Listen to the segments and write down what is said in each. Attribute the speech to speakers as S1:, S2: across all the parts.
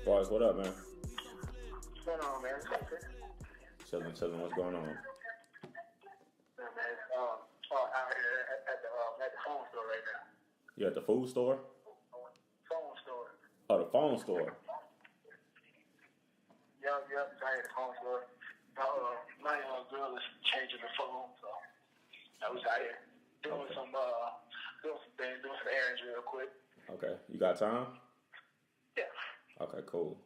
S1: Sparks, what up, man?
S2: What's going on, man?
S1: Chilling. What's going on?
S2: Yeah, man. Out here at the phone store right now.
S1: You at the food store?
S2: Phone store.
S1: Oh, the phone store.
S2: Yep. It's out here at the phone store. My girl is changing the phone, so I was out here doing
S1: Okay.
S2: some things, doing some errands real quick.
S1: Okay. You got time?
S2: Yeah.
S1: Okay, cool.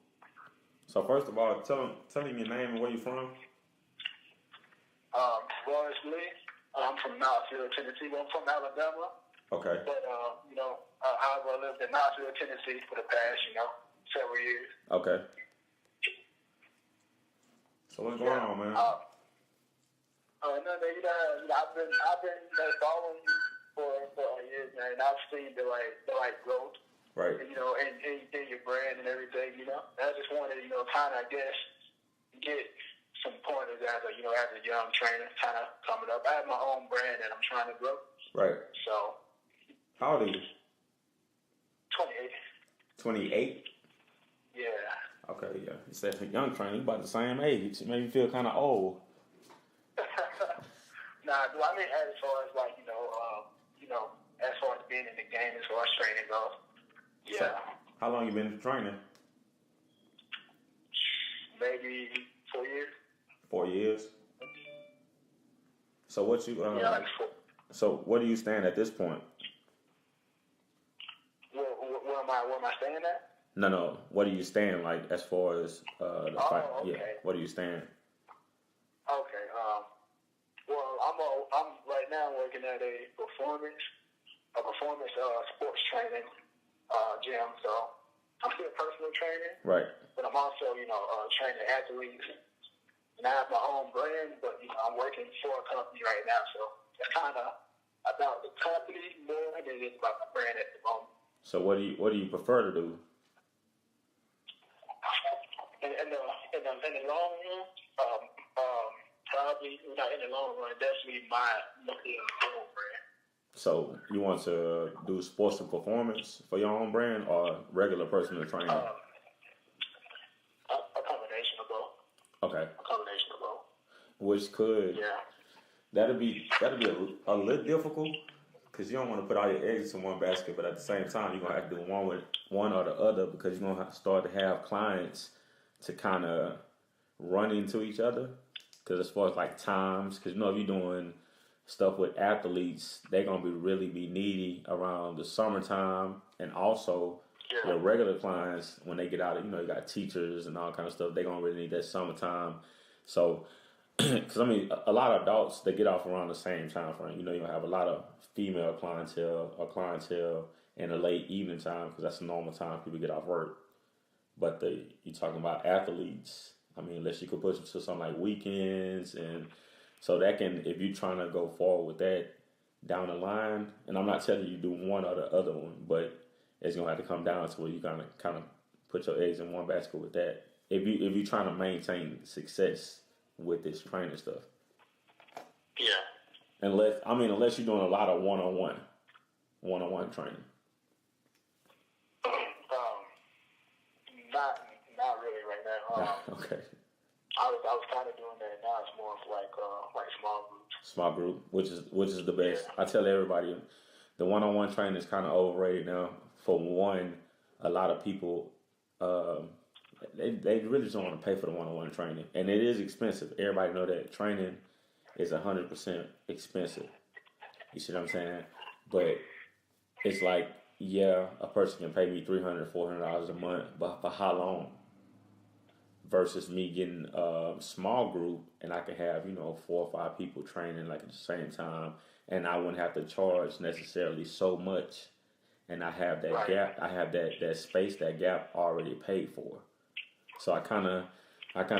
S1: So first of all, tell him your name and where you from.
S2: Royce Lee. I'm from Knoxville, Tennessee. I'm from Alabama,
S1: Okay.
S2: but I've lived in Knoxville, Tennessee for the past, several years.
S1: Okay. So what's going on, man?
S2: I've been following you for years now, and I've seen the growth,
S1: Right.
S2: in your brand and everything, And I just wanted, kind of, I guess, get some pointers as a young trainer, kind of coming up. I have my own brand that I'm trying to grow.
S1: Right.
S2: So,
S1: How old are you?
S2: 28.
S1: 28?
S2: Yeah.
S1: Okay, yeah. You said a young trainer, you about the same age. It made me feel kind of old.
S2: Nah, do I mean as far as as far as being in the game, as far as training goes? Yeah.
S1: So, how long you been training?
S2: Maybe 4 years.
S1: 4 years. So what you
S2: Yeah, like 4.
S1: So where do you stand at this point?
S2: Where am I staying at?
S1: No. What do you stand like as far as the fight?
S2: Okay.
S1: Yeah. What do you stand?
S2: Okay. Well, I'm right now working at a performance sports training gym. So I'm still personal training,
S1: Right.
S2: but I'm also training athletes. And I have my own brand, but I'm working for a company right now, so it's kind of about the company more than it is about the brand at the moment.
S1: So what do you prefer to do?
S2: In the long run, probably in the long run, definitely my own brand.
S1: So you want to do sports and performance for your own brand or regular personal training?
S2: A combination of both.
S1: Okay.
S2: A combination of both.
S1: Which could that'll be a little difficult because you don't want to put all your eggs in one basket, but at the same time you're gonna have to do one or the other because you're gonna start to have clients to kind of run into each other. Because as far as like times, because if you're doing stuff with athletes, they're gonna really be needy around the summertime, and also your regular clients when they get out of you got teachers and all kind of stuff. They're gonna really need that summertime. So, because a lot of adults they get off around the same time frame. You'll have a lot of female clientele in the late evening time because that's the normal time people get off work. But you talking about athletes. Unless you could push them to something like weekends, and so that can, if you're trying to go forward with that down the line, and I'm not telling you do one or the other one, but it's gonna have to come down to where you kind of put your eggs in one basket with that. If you're trying to maintain success with this training stuff.
S2: Yeah.
S1: Unless you're doing a lot of one-on-one training.
S2: Not really right now.
S1: Okay.
S2: I was kind of doing that. Now it's more of like small groups.
S1: Small group, which is the best. I tell everybody, the one-on-one training is kind of overrated now. For one, a lot of people, they really just don't want to pay for the one-on-one training, and it is expensive. Everybody know that training is 100% expensive. You see what I'm saying? But it's like, yeah, a person can pay me $300, $400 a month, but for how long? Versus me getting a small group and I could have 4 or 5 people training like at the same time, and I wouldn't have to charge necessarily so much, and I have that gap. I have that space, that gap already paid for. So I kind of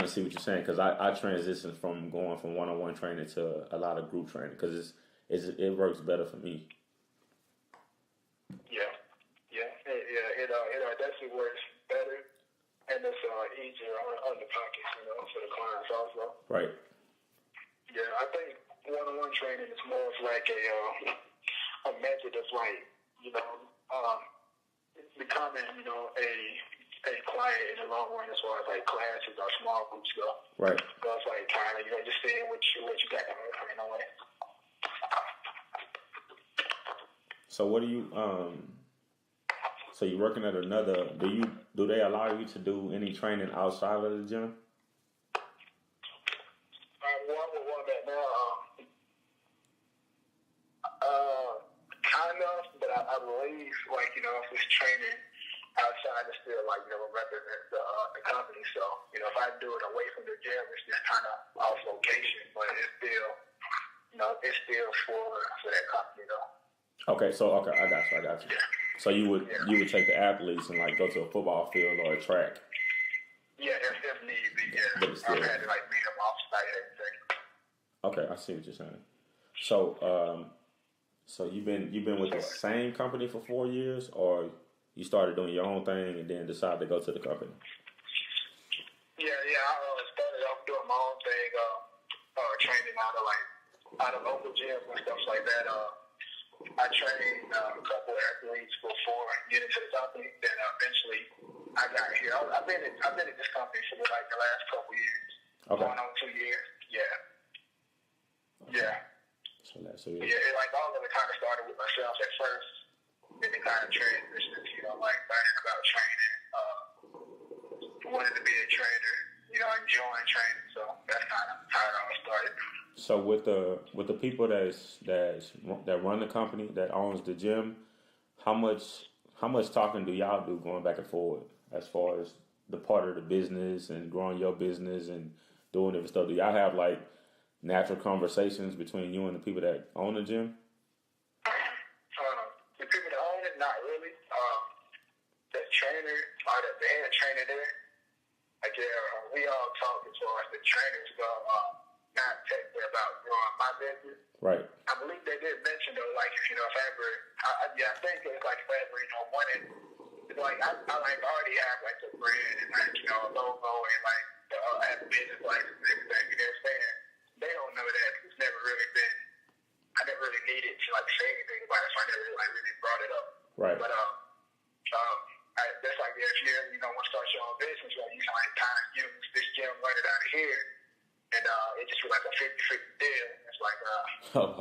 S1: see what you're saying because I transitioned from going from one-on-one training to a lot of group training because it works better for me.
S2: It definitely works better, and it's easier on the pockets, for the clients also.
S1: Right.
S2: Yeah, I think one-on-one training is more of like a method of becoming, a stay quiet in the long run as far as like classes or small groups go.
S1: Right.
S2: So it's like kind of just seeing what you got coming away.
S1: So what do you So you're working at another? Do they allow you to do any training outside of the gym?
S2: One that now, kind of, but I believe like if it's training outside, it's still like represent the company. So if I do it away from the gym, it's just kind of off location, but it's still it's still for that company though.
S1: Okay, I got you.
S2: Yeah.
S1: So you would take the athletes and like go to a football field or a track.
S2: Yeah, if need be. Yeah,
S1: but it's still,
S2: I've had to like meet them off site and everything.
S1: Okay, I see what you're saying. So so you've been with the same company for 4 years, or you started doing your own thing and then decided to go to the company?
S2: Yeah. I started off doing my own thing, training out of local gyms and stuff like that. I trained a couple of athletes before getting to the company. Then eventually, I got here. I've been at this company for like the last couple of years, going on 2 years. Yeah. So
S1: that's it.
S2: Yeah, like all of it kind of started with myself at first. Then it kind of transitioned to like learning about training. Wanted to be a trainer. Enjoying training. So that's kind of how it all started.
S1: So with the people that run the company, that owns the gym, how much talking do y'all do going back and forward as far as the part of the business and growing your business and doing different stuff? Do y'all have like natural conversations between you and the people that own the gym?
S2: The people that own it, not really. The trainer or the head trainer there, like we all talk as far as the trainers go. Not technically about growing my business.
S1: Right.
S2: I believe they did mention though, like if ever, I think it's like if ever wanted, like I like already have like the brand and like a logo and like have a business license and everything. They're saying they don't know that it's never really been. I never really needed to like say anything about it, so I never really brought it up.
S1: Right.
S2: But that's like if you want to start your own business, like you can like kind of use this gym, run it out of here. And it just was like a 50-50 deal. It's like,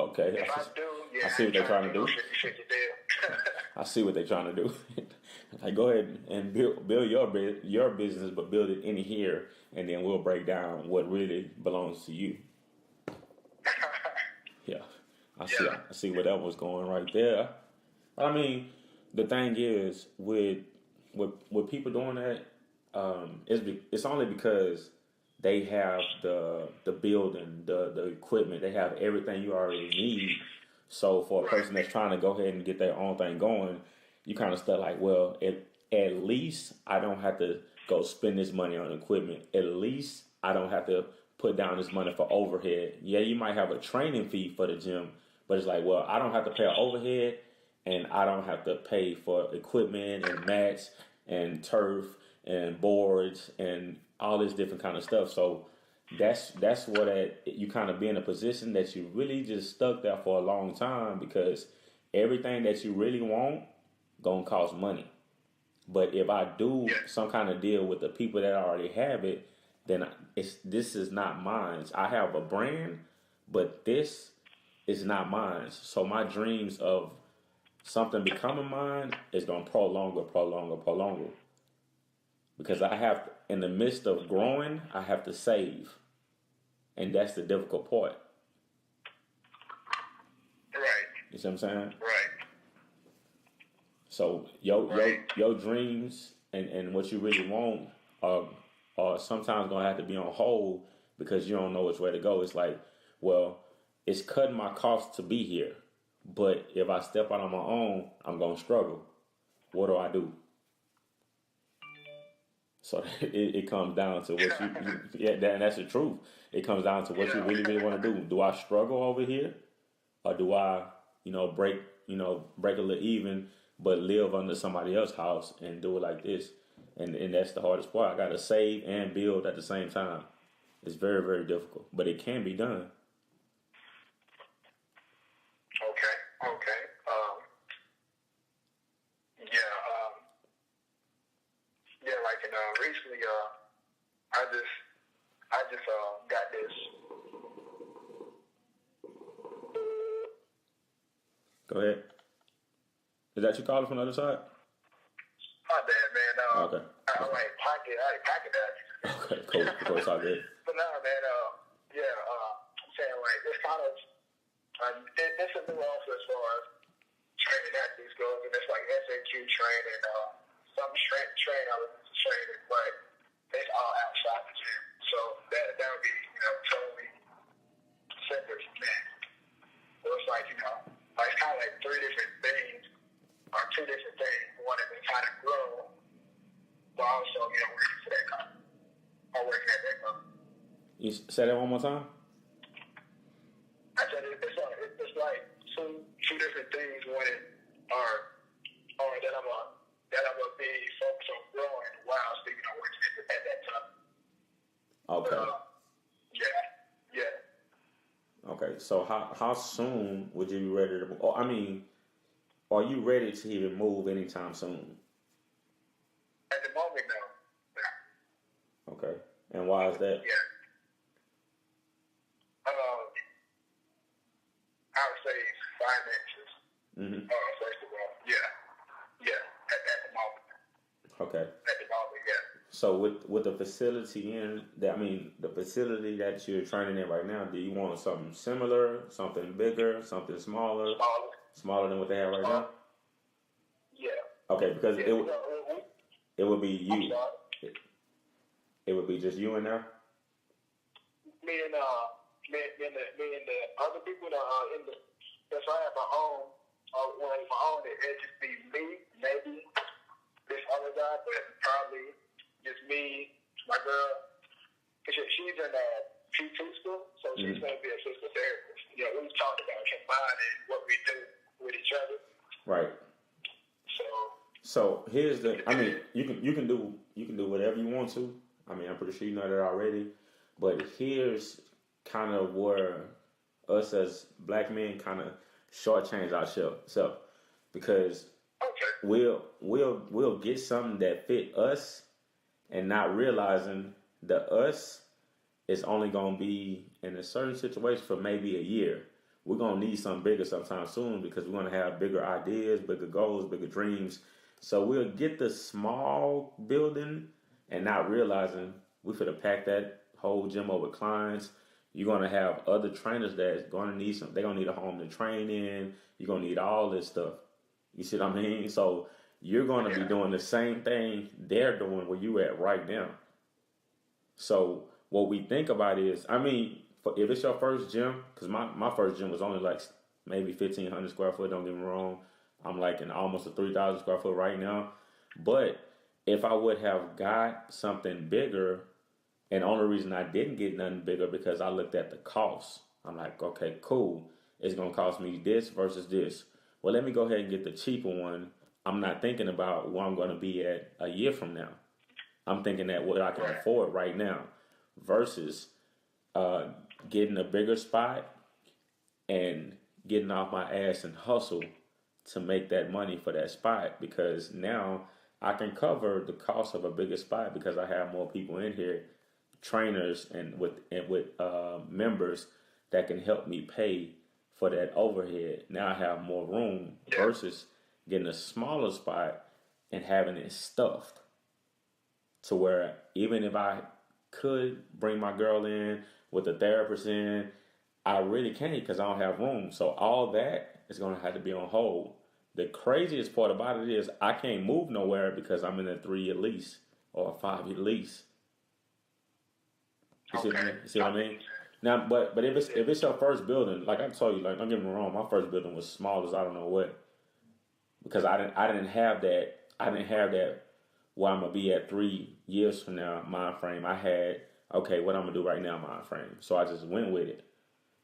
S1: okay.
S2: If I do,
S1: I see what they're trying to do.
S2: 50-50 deal.
S1: I see what they're trying to do. Like, go ahead and build your business, but build it in here, and then we'll break down what really belongs to you. Yeah, I see where that was going right there. I mean, the thing is with people doing that, it's only because they have the building, the equipment, they have everything you already need. So for a person that's trying to go ahead and get their own thing going, you kind of stuck like, well, at least I don't have to go spend this money on equipment. At least I don't have to put down this money for overhead. Yeah, you might have a training fee for the gym, but it's like, well, I don't have to pay overhead, and I don't have to pay for equipment and mats and turf and boards and all this different kind of stuff. So that's what you kind of be in a position that you really just stuck there for a long time, because everything that you really want gonna cost money. But if I do some kind of deal with the people that already have it, then this is not mine. I have a brand, but this is not mine. So my dreams of something becoming mine is gonna prolong. Because I have, in the midst of growing, I have to save. And that's the difficult part.
S2: Right.
S1: You see what I'm saying?
S2: Right.
S1: So your dreams and what you really want are sometimes going to have to be on hold because you don't know which way to go. It's like, well, it's cutting my costs to be here. But if I step out on my own, I'm going to struggle. What do I do? So it comes down to what that's the truth. It comes down to what you really, really want to do. Do I struggle over here, or do I, break a little even, but live under somebody else's house and do it like this? And that's the hardest part. I got to save and build at the same time. It's very, very difficult, but it can be done.
S2: Yeah, like recently, I just got this.
S1: Go ahead. Is that you calling from the other side?
S2: My bad, man.
S1: Okay.
S2: I like pocket that.
S1: Okay, cool. Cool, it's all good.
S2: But no, man. I'm saying like it's kind of it's a new offer as far as training athletes goes, and it's like SAQ training, some strength training, elements of training, but it's all outside the gym. So that would be totally separate from that. So it's like like it's kind of like three different things or two different things. One of them kind of grow, but also working for that company or working at that company.
S1: You say that one more time?
S2: I said it's like two different things. One are that I'm gonna be focused on growing while speaking on working at that time.
S1: Okay.
S2: Yeah.
S1: Okay. So how soon would you be ready to? Or, I mean, are you ready to even move anytime soon?
S2: At the moment, no.
S1: Okay. And why is that?
S2: Yeah. I would say finances.
S1: Mm-hmm.
S2: First of all, yeah. At the moment.
S1: Okay.
S2: At the moment, yeah.
S1: So with the facility the facility that you're training in right now, do you want something similar, something bigger, something smaller? Smaller than what they have right now?
S2: Yeah.
S1: Okay, because
S2: yeah,
S1: it would be you. It would be just you in there?
S2: Me and the other people that are in the if I have my own it'd just be me, maybe this other guy, but probably just me, my girl. Cause she's in P2 school, so she's gonna be a physical therapist. We've talked about combining what we do with each other.
S1: Right. So here's you can do whatever you want to. I mean, I'm pretty sure you know that already. But here's kind of where us as black men kind of shortchange ourselves, because we'll get something that fit us, and not realizing the us is only gonna be in a certain situation for maybe a year. We're gonna need something bigger sometime soon because we're gonna have bigger ideas, bigger goals, bigger dreams. So we'll get the small building and not realizing we finna pack that whole gym over clients. You're gonna have other trainers that's gonna need they're gonna need a home to train in. You're gonna need all this stuff. You see what I mean? So you're gonna be doing the same thing they're doing where you at right now. So what we think about is, if it's your first gym, because my first gym was only like maybe 1,500 square foot, don't get me wrong. I'm like in almost a 3,000 square foot right now. But if I would have got something bigger, and the only reason I didn't get nothing bigger because I looked at the cost. I'm like, okay, cool. It's going to cost me this versus this. Well, let me go ahead and get the cheaper one. I'm not thinking about where I'm going to be at a year from now. I'm thinking at what I can afford right now versus getting a bigger spot and getting off my ass and hustle to make that money for that spot, because now I can cover the cost of a bigger spot because I have more people in here, trainers and with members that can help me pay for that overhead. Now I have more room versus getting a smaller spot and having it stuffed to where even if I could bring my girl in with a therapist in, I really can't because I don't have room. So all that is going to have to be on hold. The craziest part about it is I can't move nowhere because I'm in a 3-year lease or a 5-year lease. You see what I mean? Now, but if it's your first building, like I told you, like don't get me wrong, my first building was small as I don't know what, because I didn't have that. I didn't have that where I'm gonna be at 3 years from now mind frame. I had what I'm gonna do right now mind frame. So I just went with it.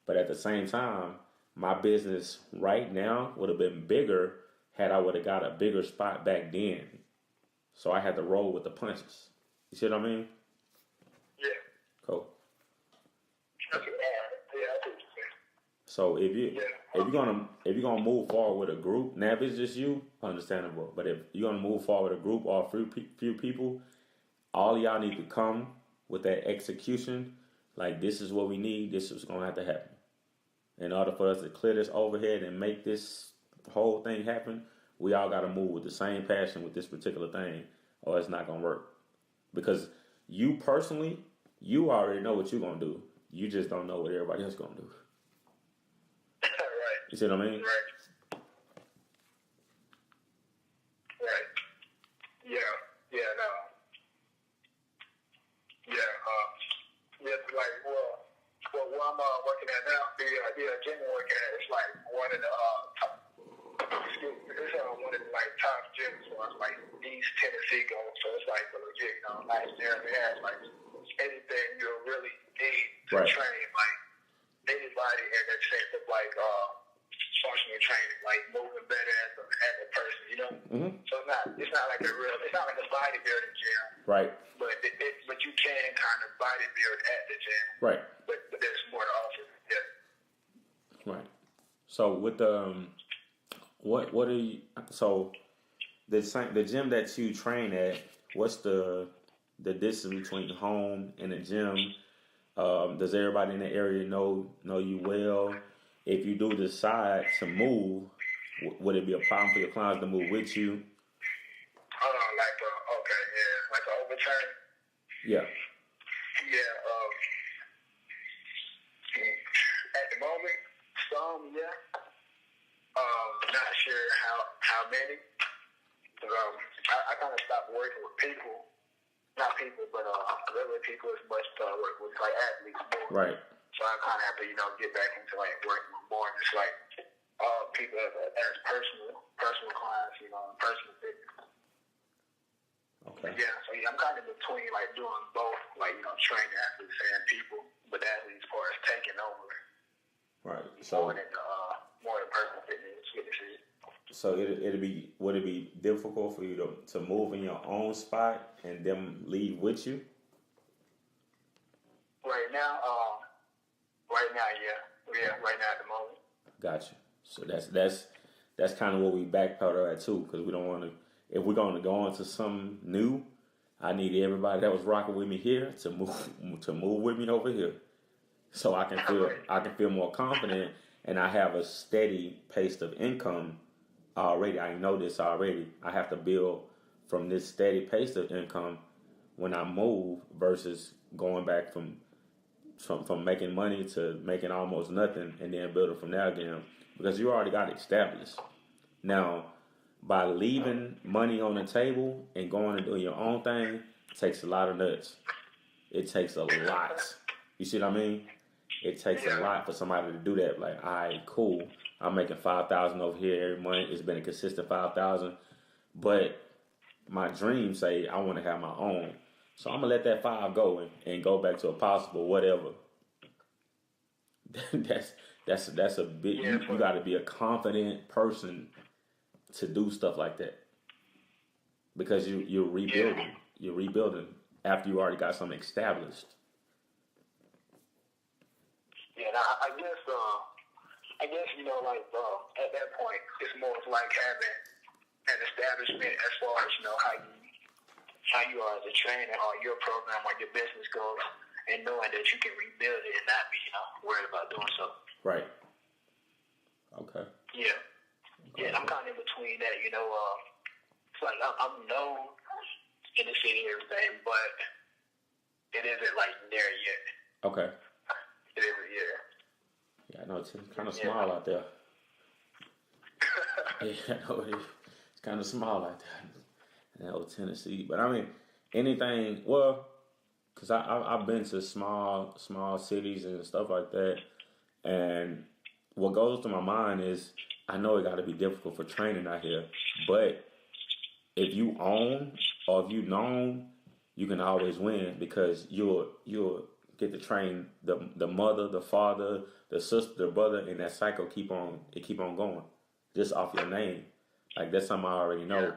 S1: But at the same time, my business right now would have been bigger had I would have got a bigger spot back then. So I had to roll with the punches. You see what I mean?
S2: Yeah.
S1: Cool. So if you're gonna move forward with a group, now if it's just you, understandable. But if you're gonna move forward with a group or few people, all of y'all need to come with that execution. Like, this is what we need. This is gonna have to happen. In order for us to clear this overhead and make this whole thing happen, we all got to move with the same passion with this particular thing, or it's not gonna work. Because you personally, you already know what you're gonna do. You just don't know what everybody else gonna do.
S2: Right.
S1: You see what I mean?
S2: Right. Right. Yeah. Yeah. No. Yeah. Like, where I'm working at now, the gym I'm working at is like one of the it's one of the like top gyms for us, like East Tennessee goes. So it's like a legit, nice gym. It has like anything you really need to train, like anybody in that sense of like functional training, like moving better as a person,
S1: Mm-hmm.
S2: So it's not like a bodybuilding gym,
S1: right?
S2: But you can kind of bodybuild at the gym,
S1: right?
S2: But there's more to offer, yeah.
S1: Right. So with the what are you? So the gym that you train at, what's the distance between home and the gym? Does everybody in the area know you well? If you do decide to move, would it be a problem for your clients to move with you?
S2: Like an overturn.
S1: Yeah.
S2: Yeah. At the moment, some, yeah. Not sure how many. I kind of stopped working with people. Not people, but regular people as much as I work with like athletes more.
S1: Right.
S2: So I kind of have to, get back into like working with more just like people as personal clients, personal fitness.
S1: Okay.
S2: Yeah, so I'm kind of between like doing both, like training athletes and people, but athletes as far as taking over.
S1: Right. So
S2: more than personal fitness.
S1: So would it be difficult for you to move in your own spot and them leave with you?
S2: Right now, yeah. Right now at the moment.
S1: Gotcha. So that's kind of what we backpedal at too, because we don't want to. If we're going to go into something new, I need everybody that was rocking with me here to move with me over here, so I can feel more confident, and I have a steady pace of income already. I know this already. I have to build from this steady pace of income when I move versus going back from making money to making almost nothing and then building from there again, because you already got it established. Now, by leaving money on the table and going and doing your own thing, takes a lot of nuts. It takes a lot. You see what I mean? It takes a lot for somebody to do that. Like, all right, cool. I'm making $5,000 over here every month. It's been a consistent $5,000. But my dreams say I want to have my own. So I'm gonna let that $5 go and go back to a possible whatever. that's a big. You got to be a confident person to do stuff like that, because you're rebuilding. Yeah. You're rebuilding after you already got something established.
S2: Yeah, I guess like at that point, it's more of like having an establishment as far as how you are as a trainer or your program or your business goes, and knowing that you can rebuild it and not be worried about doing so.
S1: Right. Okay.
S2: Yeah. Okay. Yeah, I'm kind of in between that. It's like I'm known in the city and everything, but it isn't like there yet.
S1: Okay.
S2: It isn't yet.
S1: Yeah, I know it's kind of small out there. Yeah, I know it's kind of small out there in old Tennessee. But I mean, anything, well, because I've been to small cities and stuff like that, and what goes through my mind is, I know it got to be difficult for training out here, but if you own or if you known, you can always win, because you'll get to train the mother, the father, the sister, the brother, and that cycle keep on going just off your name. Like, that's something I already know. Yeah.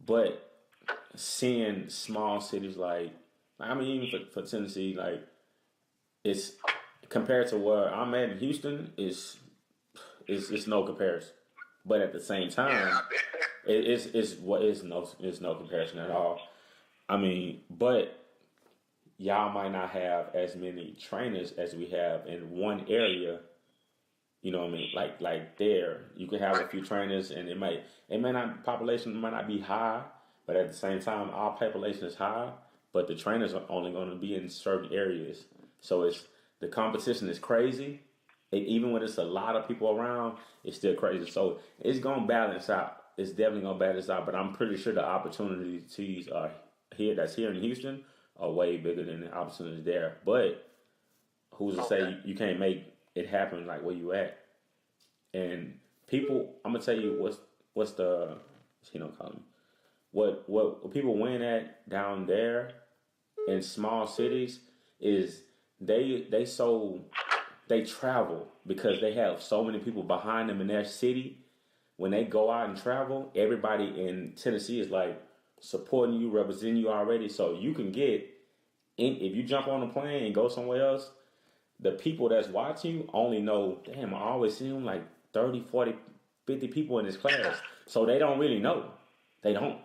S1: But seeing small cities even for Tennessee, like, compared to where I'm at in Houston, it's no comparison. But at the same time, it's no comparison at all. I mean, but y'all might not have as many trainers as we have in one area. You know what I mean? Like there, you could have a few trainers, and it may not population might not be high, but at the same time, our population is high, but the trainers are only going to be in certain areas. So the competition is crazy. Even when it's a lot of people around, it's still crazy. So it's gonna balance out. It's definitely gonna balance out. But I'm pretty sure the opportunities are here in Houston are way bigger than the opportunities there. But who's to say you can't make it happen like where you at? And people, I'm gonna tell you what's the calling me. What people win at down there in small cities is they travel because they have so many people behind them in their city. When they go out and travel, everybody in Tennessee is like supporting you, representing you already. So you can if you jump on a plane and go somewhere else, the people that's watching you only know, damn, I always see them like 30, 40, 50 people in this class. So they don't really know. They don't.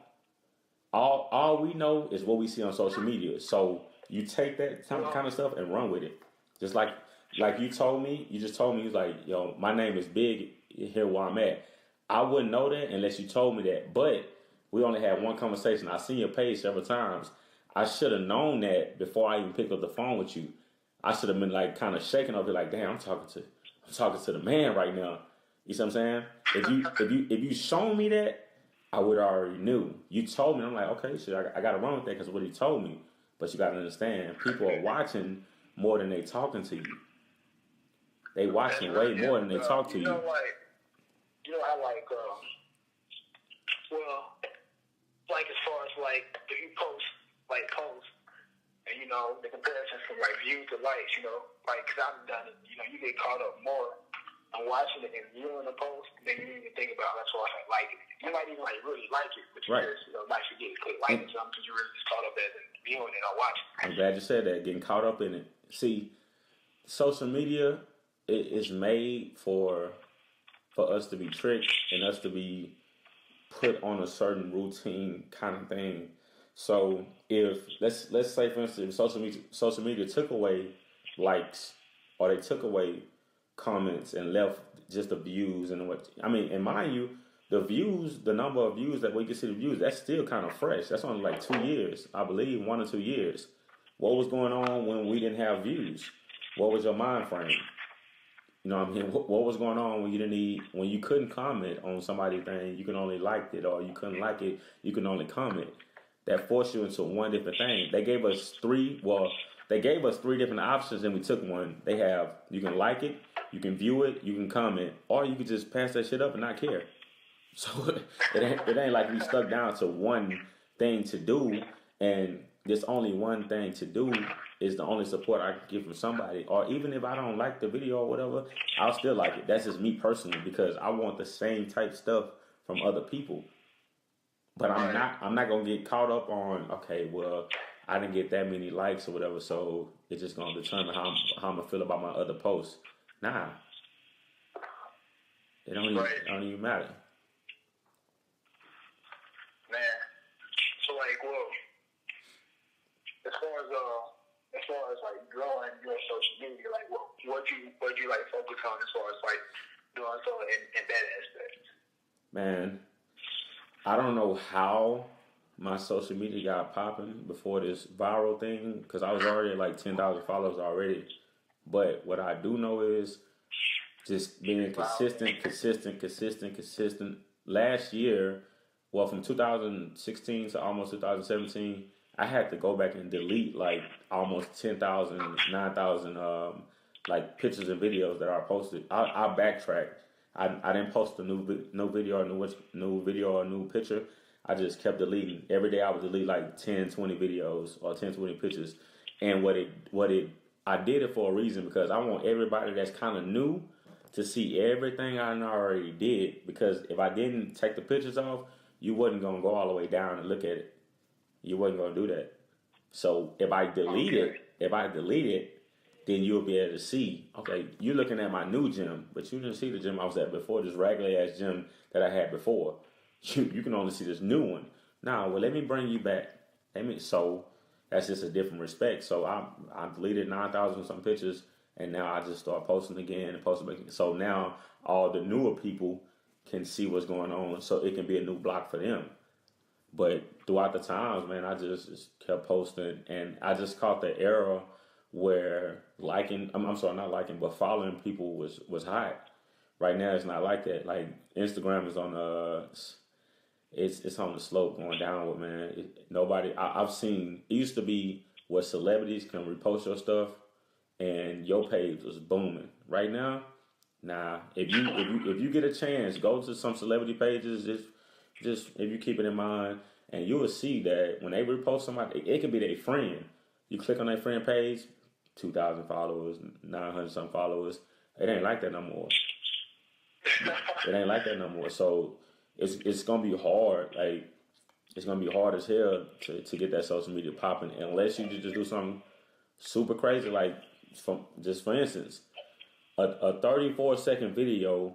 S1: All we know is what we see on social media. So you take that kind of stuff and run with it. Just like you just told me, like, yo, my name is Big, here where I'm at. I wouldn't know that unless you told me that. But we only had one conversation. I seen your page several times. I should have known that before I even picked up the phone with you. I should have been like kind of shaking up, like, damn, I'm talking to the man right now. You see what I'm saying? If you shown me that, I would already knew. You told me, I'm like, okay, shit, I got to run with that because of what he told me. But you got to understand, people are watching more than they talking to you. They watching way more than they talk to you.
S2: You know how like as far as like if you posts, and the comparisons from like views to likes, like because I've done it, you get caught up more on watching it and viewing the post than you even think about as far as like liking it. You might even like really like it, but you might forget to click like something because you're really just caught up as in viewing it or watching.
S1: I'm glad you said that, getting caught up in it. See, social media is made for us to be tricked and us to be put on a certain routine kind of thing. So if let's say for instance, if social media took away likes or they took away comments and left just the views and and mind you, the number of views that we can see the views, that's still kind of fresh. That's only like 2 years, I believe, 1 or 2 years. What was going on when we didn't have views? What was your mind frame? You know what I mean? What was going on when when you couldn't comment on somebody's thing, you can only like it, or you couldn't like it, you can only comment. That forced you into one different thing. They gave us three different options and we took one. You can like it, you can view it, you can comment, or you can just pass that shit up and not care. So it ain't like we stuck down to one thing to do, and there's only one thing to do is the only support I can get from somebody. Or even if I don't like the video or whatever, I'll still like it. That's just me personally, because I want the same type stuff from other people. But I'm not gonna get caught up on, okay, well, I didn't get that many likes or whatever, so it's just gonna determine how I'm gonna feel about my other posts. Nah. It don't even matter.
S2: Man. So as far as like growing your social media, like what you like focus on as far as like doing so in that aspect?
S1: Man, I don't know how my social media got popping before this viral thing, because I was already at like 10,000 followers already. But what I do know is just being consistent. Last year, well, from 2016 to almost 2017, I had to go back and delete like almost 10,000, 9,000 like pictures and videos that I posted. I backtracked. I didn't post a new video or new video or new picture. I just kept deleting. Every day I would delete like 10, 20 videos or 10, 20 pictures. And I did it for a reason, because I want everybody that's kind of new to see everything I already did. Because if I didn't take the pictures off, you wasn't going to go all the way down and look at it. You wasn't going to do that. So if I delete it, then you'll be able to see, okay, you're looking at my new gym, but you didn't see the gym I was at before, this regular ass gym that I had before. You can only see this new one. Now, well, let me bring you back. So that's just a different respect. So I deleted 9,000 some pictures, and now I just start posting again and posting again. So now all the newer people can see what's going on, so it can be a new block for them. But throughout the times, man, I just kept posting, and I just caught the era where I'm sorry, not liking, but following people was hot. Right now, it's not like that. Like Instagram is on it's on the slope going downward, man. I've seen, it used to be where celebrities can repost your stuff, and your page was booming. Right now, nah. If you get a chance, go to some celebrity pages. Just if you keep it in mind, and you will see that when they repost somebody, it can be their friend. You click on their friend page, 2,000 followers, 900 some followers. It ain't like that no more. It ain't like that no more. So it's gonna be hard. Like it's gonna be hard as hell to get that social media popping unless you just do something super crazy. Like for instance, a 34-second video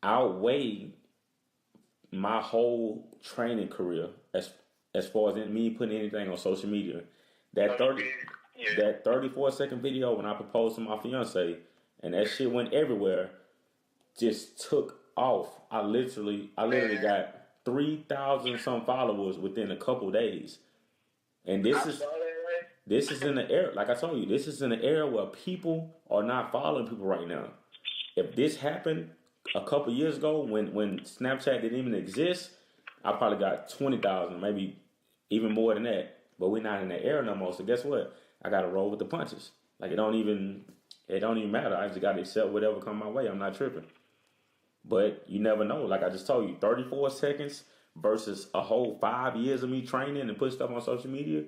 S1: outweighed my whole training career as far as me putting anything on social media. That 34-second video when I proposed to my fiance and that shit went everywhere, just took off. I literally got 3,000 some followers within a couple days. And this is in the era, like I told you, this is in the era where people are not following people right now. If this happened a couple years ago when Snapchat didn't even exist, I probably got 20,000, maybe even more than that. But we're not in that era no more. So guess what? I got to roll with the punches. Like it don't even matter. I just got to accept whatever come my way. I'm not tripping. But you never know. Like I just told you, 34 seconds versus a whole 5 years of me training and put stuff on social media.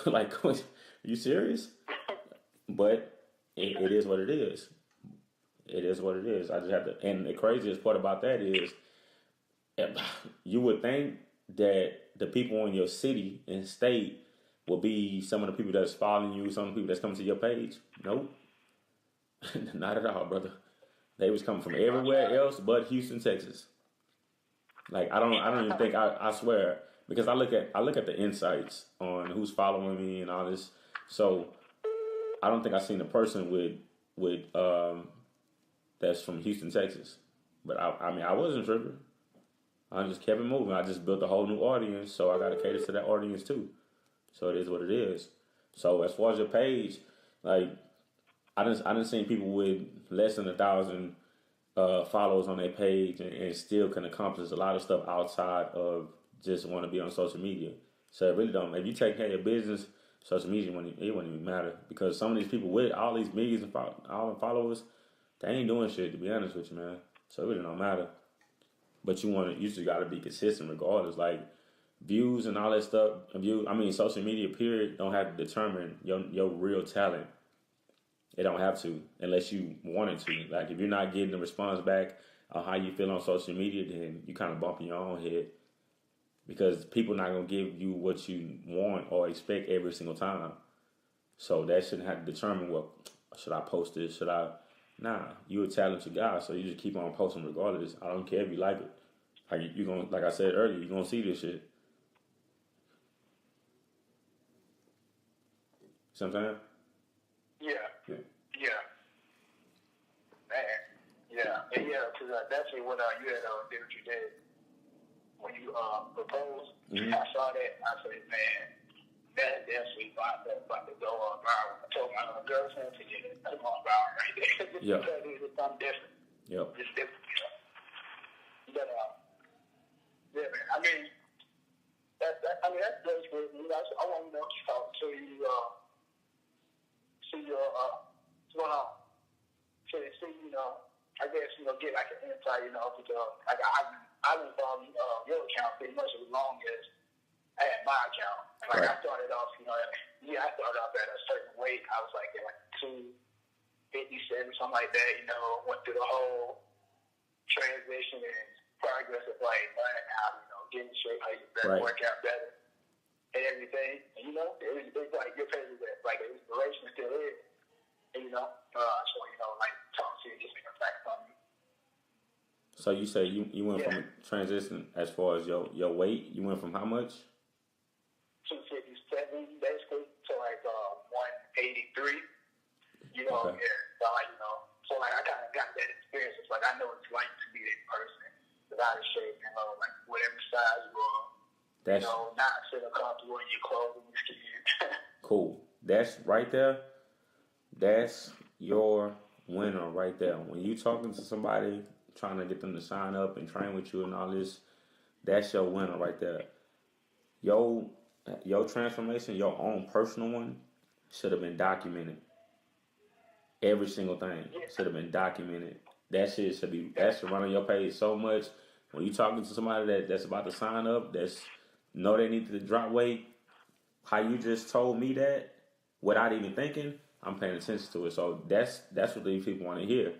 S1: Like, are you serious? But it is what it is. It is what it is. I just have to. And the craziest part about that is, you would think that the people in your city and state will be some of the people that's following you, some of the people that's coming to your page. Nope. Not at all, brother. They was coming from everywhere else but Houston, Texas. Like I don't even think I swear, because I look at the insights on who's following me and all this. So I don't think I've seen a person with that's from Houston, Texas. But I mean I wasn't tripping. I just kept it moving. I just built a whole new audience, so I got to cater to that audience too. So it is what it is. So as far as your page, like I didn't see people with less than 1,000 followers on their page and still can accomplish a lot of stuff outside of just want to be on social media. So it really don't. If you take care of your business, social media wouldn't even matter, because some of these people with all these millions of followers, they ain't doing shit, to be honest with you, man. So it really don't matter. But you just got to be consistent regardless. Like views and all that stuff. Social media period don't have to determine your real talent. It don't have to, unless you wanted to. Like if you're not getting the response back on how you feel on social media, then you kind of bumping your own head, because people not gonna give you what you want or expect every single time. So that shouldn't have to determine, well, should I post this? Should I? Nah, you a talented guy, so you just keep on posting regardless. I don't care if you like it. Like I said earlier, you're gonna see this shit. Sometimes.
S2: Yeah. Man. Yeah. And because definitely what you had did what you did when you proposed.
S1: Mm-hmm.
S2: I saw that. I said, man, that definitely about to go on viral. I told my girlfriend to get it. That's on viral right there. Just because it's something different.
S1: Yep.
S2: It's different. But yeah, man. I mean, that's great for me. I want to talk to you. See your what's going on. So see, I guess get like an insight, because like I've been following your account pretty much as long as I had my account. And like I started off, I started off at a certain weight. I was like at 257, something like that. Went through the whole transition and progress of like learning how to get in shape, how you better work out better and everything. And it's like your page is like an inspiration still is. like talk to you, just make a fact on me.
S1: So you say you went from a transition as far as your weight. You went from how much?
S2: 257 basically to like 183.
S1: Okay.
S2: So like I kind of got that experience. It's like I know what it's like to be that person without a shape, like whatever size you are.
S1: That's
S2: not feeling comfortable in your clothes and your skin.
S1: cool. That's right there. That's your winner right there. When you talking to somebody, trying to get them to sign up and train with you and all this, that's your winner right there. Your transformation, your own personal one, should have been documented. Every single thing should have been documented. That shit should run on your page so much. When you talking to somebody that's about to sign up, that's know they need to drop weight, how you just told me that without even thinking, I'm paying attention to it. So that's what these people want to hear.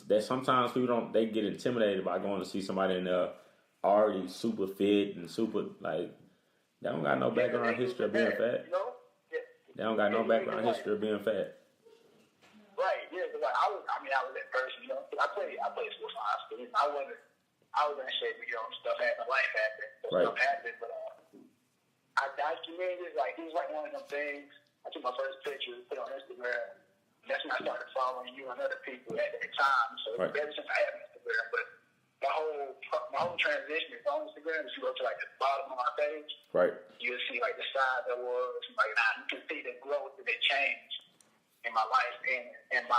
S1: That sometimes people they get intimidated by going to see somebody in there already super fit and super like they don't got no background history of being fat. They don't got no background history of being fat.
S2: Right, yeah, because I was that person, I played sports in high school. I was in shape, stuff happened, life happened, stuff happened, but I documented, like, it was like one of them things. I took my first picture, put it on Instagram. That's when I started following you and other people at that time. So ever since I had Instagram, but my whole transition is on Instagram. If you go to like the bottom of my page,
S1: right,
S2: you'll see like the size I was, like you can see the growth and the change in my life and in my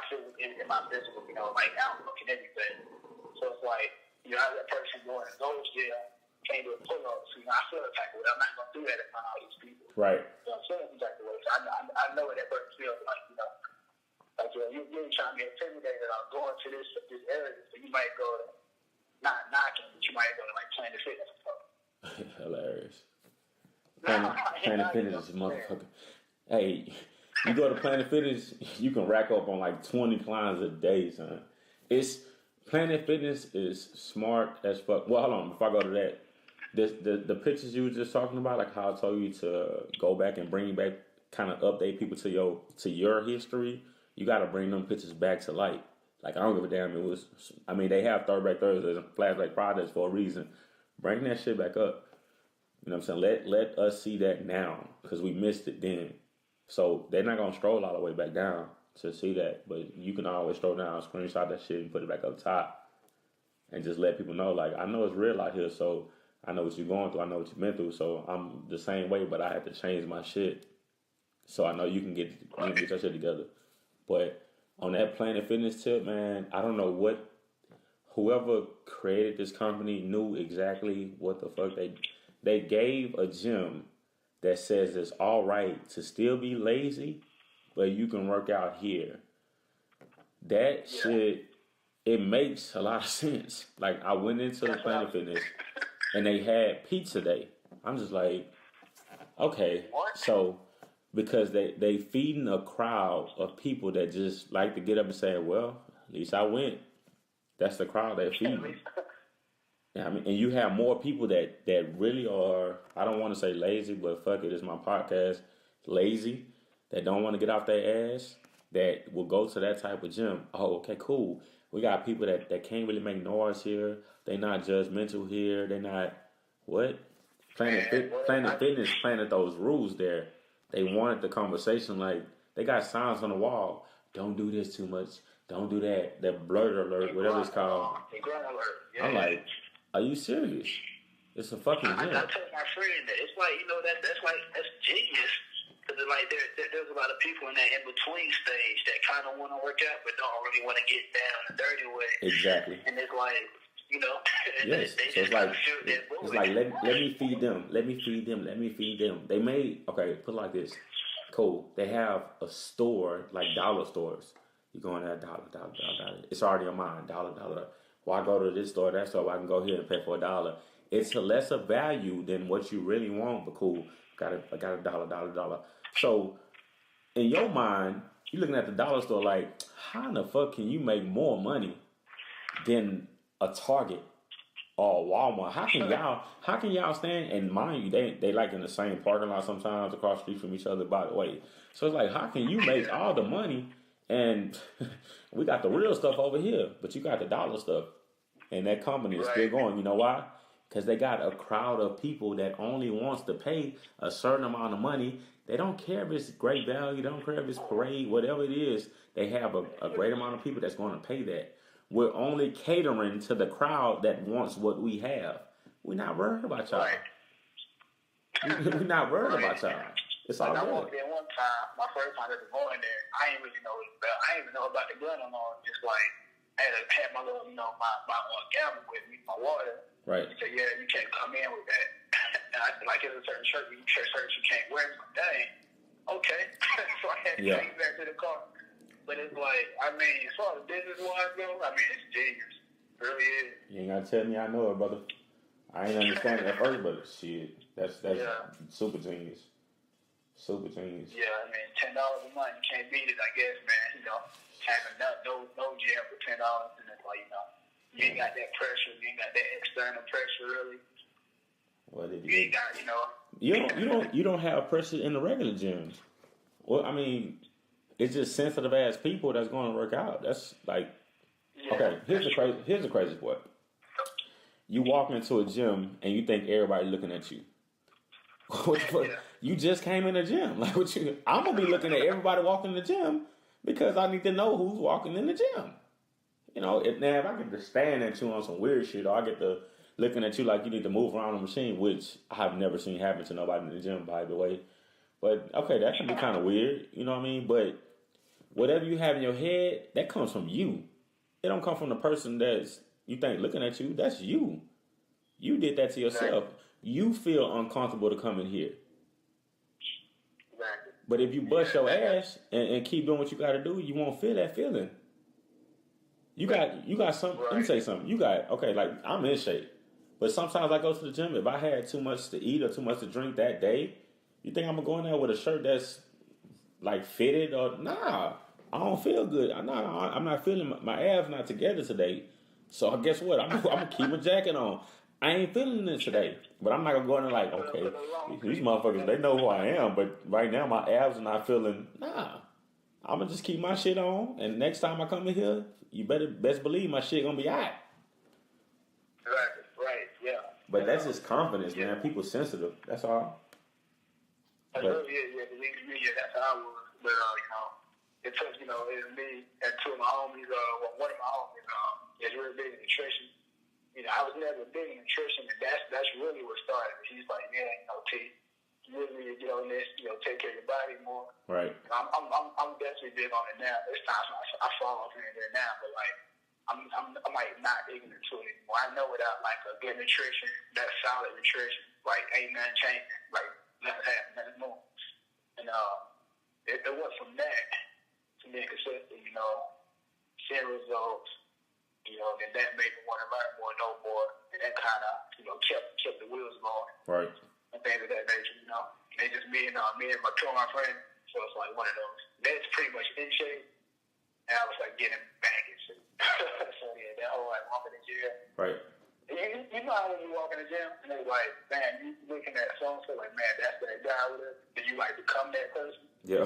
S2: physical, like outlook and everything. So it's like, as that person going to those can't do a pull-ups, I feel the type of way. I'm not going to do that in front of all these people.
S1: Right.
S2: So I'm feeling some type of way. So I know what that person feels like, like you're trying to be intimidated on going to this area, so you might go to, not knocking, but you might go to like Planet Fitness or something.
S1: Hilarious. Planet Fitness is motherfucker. Hey, you go to Planet Fitness, you can rack up on like 20 clients a day, son. Planet Fitness is smart as fuck. Well, hold on, before I go to that, the pictures you were just talking about, like how I told you to go back and bring back, kind of update people to your history. You got to bring them pictures back to light. Like I don't give a damn. They have Throwback Thursdays and Flashback Fridays for a reason. Bring that shit back up. You know what I'm saying? Let us see that now because we missed it then. So they're not gonna stroll all the way back down to see that, but you can always scroll down, screenshot that shit, and put it back up top, and just let people know, like, I know it's real out here, so I know what you're going through, I know what you've been through, so I'm the same way, but I had to change my shit, so I know you can get your shit together. But on that Planet Fitness tip, man, I don't know whoever created this company knew exactly what the fuck they gave a gym that says it's all right to still be lazy, but you can work out here. That shit, it makes a lot of sense. Like, I went into the Planet Fitness, and they had pizza day. I'm just like, okay. So, because they feeding a crowd of people that just like to get up and say, well, at least I went. That's the crowd they're feeding. Yeah, and you have more people that really are, I don't want to say lazy, but fuck it, it's my podcast, lazy, that don't want to get off their ass, that will go to that type of gym. Oh, okay, cool. We got people that can't really make noise here. They not judgmental here. They not, what? Planet Fitness planted those rules there. They wanted the conversation, like, they got signs on the wall. Don't do this too much. Don't do that. That blur alert, whatever it's called. I'm like, are you serious? It's a fucking gym.
S2: I told my friend that it's like, that's genius. Because like there's a lot of people in that in between stage that kind of want to work out but don't really want to get down the dirty way.
S1: Exactly.
S2: And it's like,
S1: yes.
S2: they
S1: so it's like let me feed them. Let me feed them. Let me feed them. They made, okay, put it like this. Cool. They have a store, like dollar stores. You go in there, dollar. It's already on mine, dollar. Why go to this store, that store? I can go here and pay for $1. It's a lesser value than what you really want, but cool. I got $1, dollar. So in your mind, you're looking at the dollar store like, how in the fuck can you make more money than a Target or Walmart. How can y'all stand, and mind you, they like in the same parking lot sometimes across the street from each other, by the way. So it's like, how can you make all the money and we got the real stuff over here, but you got the dollar stuff, and that company is still going. You know why? Because they got a crowd of people that only wants to pay a certain amount of money. They don't care if it's great value. They don't care if it's parade, whatever it is. They have a great amount of people that's going to pay that. We're only catering to the crowd that wants what we have. We're not worried about y'all. We're not worried about y'all. It's all
S2: I
S1: good.
S2: walked in one time, my first time ever going there. I didn't really know it, I didn't even know about the gun alone. Just like I had my little, my gallon with me, my water.
S1: Right.
S2: He said, yeah, you can't come in with that. And I said, like, it's a certain shirt, you can't wear. So, dang, okay. So I had to take it back to the car. But it's like, I mean, as far as business-wise go, I mean, it's genius. It really is.
S1: You ain't got to tell me I know it, brother. I ain't understand it at first, but shit, that's super genius. Super genius.
S2: Yeah, I mean, $10 a month, you can't beat it, I guess, man. Having no gym for $10, and it's like, you ain't got that pressure, you ain't got that external pressure, really.
S1: What did
S2: you ain't got,
S1: You don't have pressure in the regular gyms. Well, I mean, it's just sensitive ass people that's going to work out. That's like, okay. Here's the crazy part. You walk into a gym and you think everybody looking at you. What the fuck? You just came in the gym. Like, what you? I'm gonna be looking at everybody walking in the gym because I need to know who's walking in the gym. If I get to stand at you on some weird shit, or I get to looking at you like you need to move around the machine, which I've never seen happen to nobody in the gym, by the way. But okay, that can be kind of weird. You know what I mean? But whatever you have in your head, that comes from you. It don't come from the person that's you think looking at you. That's you. You did that to yourself. You feel uncomfortable to come in here. But if you bust your ass and keep doing what you got to do, you won't feel that feeling. You got something. Let me say something. Like I'm in shape, but sometimes I go to the gym. If I had too much to eat or too much to drink that day, you think I'm gonna go in there with a shirt that's like fitted or nah? I don't feel good. I'm not feeling my abs not together today. So guess what? I'm gonna keep a jacket on. I ain't feeling it today, but I'm not gonna go in there like, okay, these motherfuckers, they know who I am, but right now my abs are not feeling. Nah, I'm gonna just keep my shit on, and next time I come in here, you best believe my shit gonna be alright.
S2: Right, yeah.
S1: But that's just confidence, man. People sensitive. That's all.
S2: Believe me, that's how I was. But it took it was me and two of my homies. One of my homies is really big in nutrition. I was never big in nutrition, and that's really what started. He's like, T, you really need to get on this, take care of your body more.
S1: Right.
S2: I'm definitely big on it now. There's times I fall off here and there now, but like I'm like not ignorant to it anymore. I know without like a good nutrition, that solid nutrition, like ain't nothing changing, like nothing happening, nothing more. And it went from that to being consistent, seeing results. Then that made me want to learn more, know more, and that kind of, kept the wheels going.
S1: Right.
S2: And things of that nature, They just me and two of my friends. So it's like one of those. That's pretty much in shape, and I was like getting back in shape. So yeah, that whole like walking in the gym.
S1: Right.
S2: You know how when you walk in the gym and they're like, man, you looking at so and so like, man, that's that guy with it. Then you like become that person.
S1: Yeah.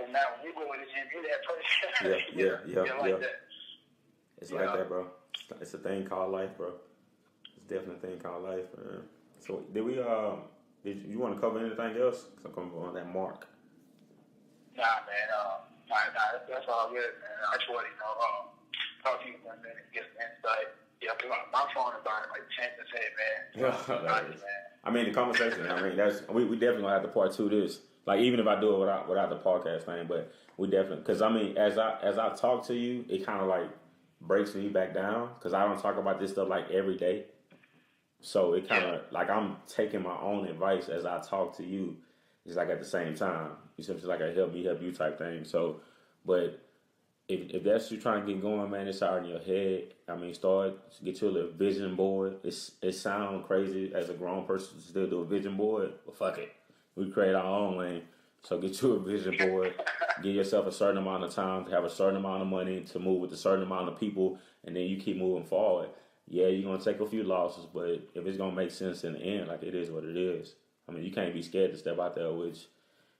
S2: And now when you go in the gym, you're that person.
S1: Yeah.
S2: That.
S1: It's like that, bro. It's a thing called life, bro. It's definitely a thing called life, man. So did you want to cover anything else? Because I'm coming on that mark.
S2: Nah, man. That's all good, man. I just want to, talk to you for a minute, get some insight. Yeah, because my phone about it like 10 to 10, man.
S1: I mean, the conversation. We definitely gonna have to part two this. Like even if I do it without the podcast thing, but we definitely because as I talk to you, it kind of like breaks me back down because I don't talk about this stuff like every day. So it kind of like I'm taking my own advice as I talk to you. It's like at the same time, it's just like a help you type thing. So, but if that's you trying to get going, man, it's out in your head. I mean, get you a little vision board. It sounds crazy as a grown person to still do a vision board, but fuck it, we create our own lane. So get you a vision board. Give yourself a certain amount of time to have a certain amount of money to move with a certain amount of people, and then you keep moving forward. yeah, you're gonna take a few losses, but if it's gonna make sense in the end, like it is what it is. I mean, you can't be scared to step out there, which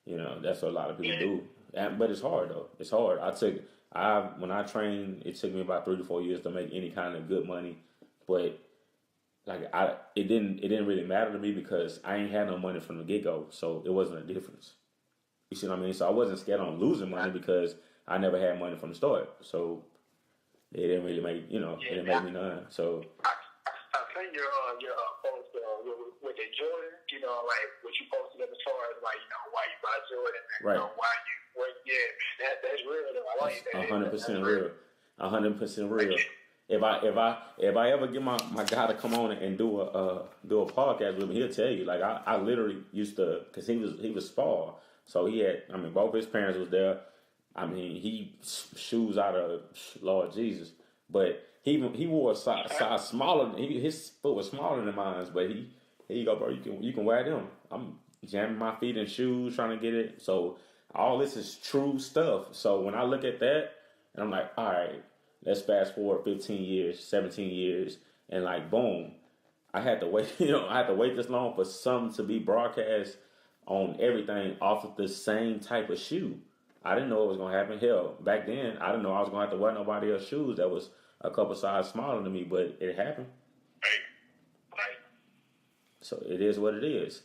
S1: that's what a lot of people do. But it's hard though. It's hard. When I trained, it took me about 3 to 4 years to make any kind of good money, but it didn't really matter to me because I ain't had no money from the get go, so it wasn't a difference. You see what I mean? So I wasn't scared on losing money because I never had money from the start. So it didn't really make it didn't make me none. So
S2: I think your post with the Jordan, like what you posted as far as like why you buy Jordan, and,
S1: right?
S2: Why you that's real. Though. I like that.
S1: 100% real. 100% real. If I ever get my guy to come on and do a podcast with me, he'll tell you. Like I literally used to, because he was small, so he had. I mean, both his parents was there. I mean, he shoes out of Lord Jesus, but he wore a size smaller. His foot was smaller than mine, but here you go, bro. You can wear them. I'm jamming my feet in shoes, trying to get it. So all this is true stuff. So when I look at that, and I'm like, all right, let's fast forward 15 years, 17 years, and like, boom, I had to wait. I had to wait this long for something to be broadcast on everything off of the same type of shoe. I didn't know it was gonna happen. Hell, back then I didn't know I was gonna have to wear nobody else's shoes that was a couple sizes smaller than me, but it happened.
S2: Right.
S1: So it is what it is.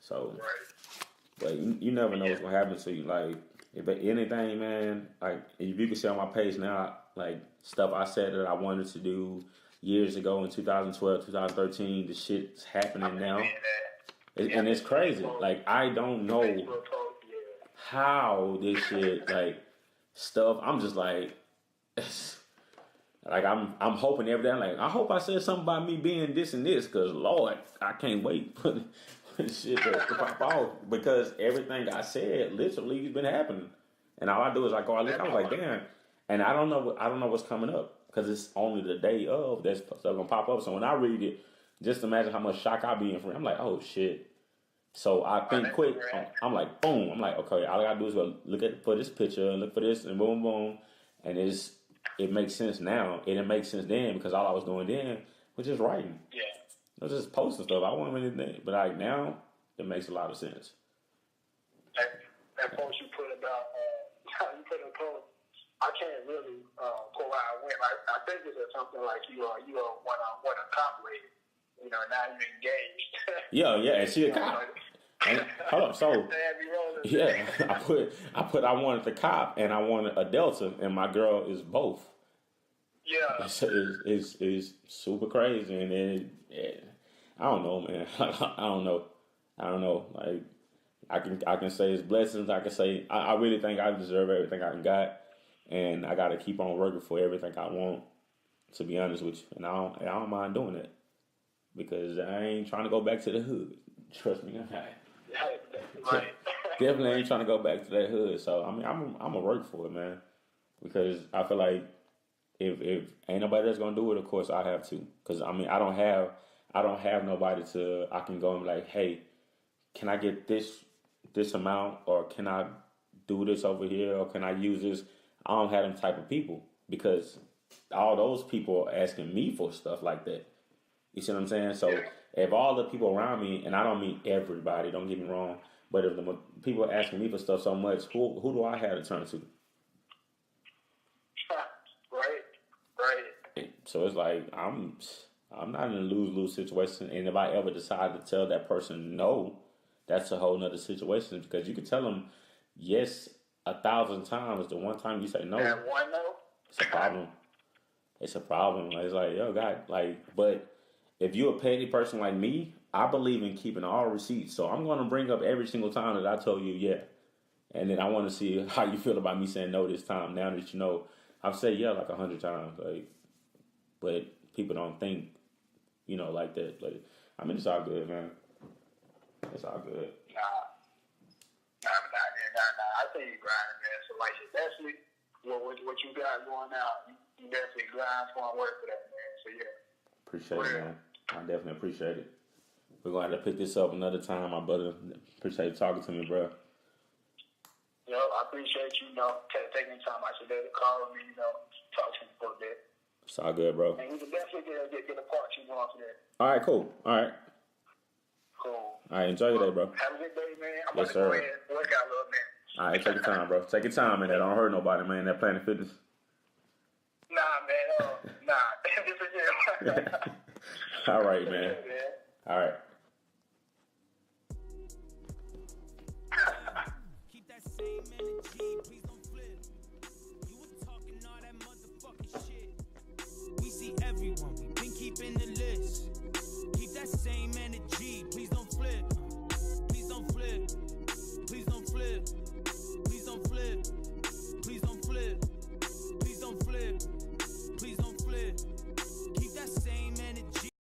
S1: So, but you never know what's gonna happen to you. Like, if anything, man, like if you can see on my page now, like stuff I said that I wanted to do years ago in 2012, 2013, the shit's happening now. And it's crazy. Like, I don't know how this shit, like, stuff, I'm just like, like, I'm hoping every day, like, I hope I said something about me being this and this, because, Lord, I can't wait for shit to pop off, because everything I said literally has been happening. And all I do is I go, I was like, damn. And I don't know what's coming up, because it's only the day of that's stuff gonna pop up. So when I read it, just imagine how much shock I'll be in for it. I'm like, oh, shit. So I think quick. I'm like, boom. I'm like, okay, all I gotta do is go look for this picture, look for this, and boom, boom. And it makes sense now. It didn't make sense then because all I was doing then was just writing.
S2: Yeah.
S1: I was just posting stuff. I wasn't anything. But like now, it makes a lot of sense.
S2: That post you put about, you put a post, I can't really pull out when. I think it was something like you are one a cop lady. Now you're engaged.
S1: Yeah, and she a cop. And, hold up, so yeah, I wanted the cop and I wanted a Delta, and my girl is both.
S2: Yeah,
S1: it's super crazy, and I don't know, man. I don't know. Like I can say it's blessings. I can say I really think I deserve everything I got, and I got to keep on working for everything I want. To be honest with you, and I don't mind doing it. Because I ain't trying to go back to the hood. Trust me,
S2: right.
S1: Definitely ain't trying to go back to that hood. So I mean, I'm gonna work for it, man. Because I feel like if ain't nobody that's gonna do it, of course I have to. Because I mean, I don't have nobody I can go and be like, hey, can I get this amount, or can I do this over here, or can I use this? I don't have them type of people, because all those people are asking me for stuff like that. You see what I'm saying? So if all the people around me, and I don't mean everybody, don't get me wrong, but if the people are asking me for stuff so much, who do I have to turn to?
S2: Right.
S1: So it's like I'm not in a lose-lose situation, and if I ever decide to tell that person no, that's a whole nother situation, because you can tell them yes 1,000 times. The one time you say no,
S2: that one no,
S1: it's a problem. It's a problem. It's like, yo, God, like, but if you're a petty person like me, I believe in keeping all receipts. So I'm going to bring up every single time that I told you yeah. And then I want to see how you feel about me saying no this time. Now that you know, I've said yeah like 100 times. Like, but people don't think, like that. Like, I mean, it's all good, man. It's all good.
S2: Nah. I think you grinding, man. So like, definitely what you got going out, you definitely grind for and work for that, man. So yeah.
S1: Appreciate it, man. I definitely appreciate it. We're going to have to pick this up another time, my brother. Appreciate you talking to me, bro.
S2: I appreciate you, taking time out your day to call me, talk to me for a bit.
S1: It's all good, bro.
S2: And we can definitely get a part two going for that.
S1: All right, cool. All right.
S2: Cool.
S1: All right, enjoy your day, bro.
S2: Have a good day, man. I'm
S1: Yes,
S2: about to go
S1: sir.
S2: ahead and work out a little, man.
S1: All right, take your time, bro. Take your time, man. That don't hurt nobody, man. That Planet Fitness.
S2: Nah, man. Nah. This is it.
S1: All right, man. All right.